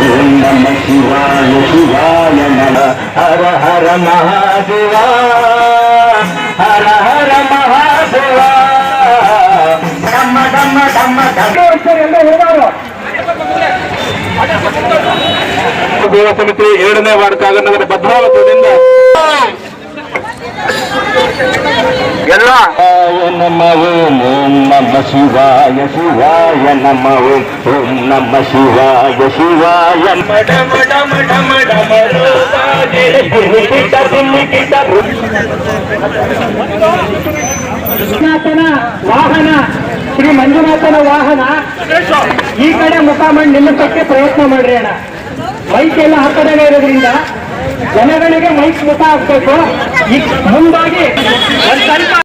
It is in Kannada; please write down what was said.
ಓಂ ನಮ ಶಿವಾಯ ಶಿವಾಯ ನಮ ಹರ ಹರ ಮಹಾದೇವ ಹರ ಹರ ಮಹಾದೇವ ಡಮ್ಮ ಡಮ್ಮ ಡಮ್ಮ ದೇವ ಸಮಿತಿ 2ನೇ ವಾರ್ಡ್ ಕಾಗನಗರ ಭದ್ರಾವತಿಯಿಂದ ಎಲ್ಲ ನಮ ಓಂ ಓಂ ನಮ ಶಿವಾಯ ಶಿವಾಯ ನಮ ಓಂ ಓಂ ನಮ ಶಿವಾಯ ಶಿವಾಯ ಮಂಜುನಾಥನ ವಾಹನ ಶ್ರೀ ಮಂಜುನಾಥನ ವಾಹನ ಈ ಕಡೆ ಮುಖ ಮಾಡಿ ನಿಲ್ಲಿಸಕ್ಕೆ ಪ್ರಯತ್ನ ಮಾಡ್ರಿ ಅಣ್ಣ. ಮೈಕ್ ಎಲ್ಲ ಆ ಕಡೆಗೆ ಇರೋದ್ರಿಂದ ಜನಗಳಿಗೆ ಮೈಕ್ ಮುಖ ಹಾಕ್ಬೇಕು. ಮುಂದಾಗಿ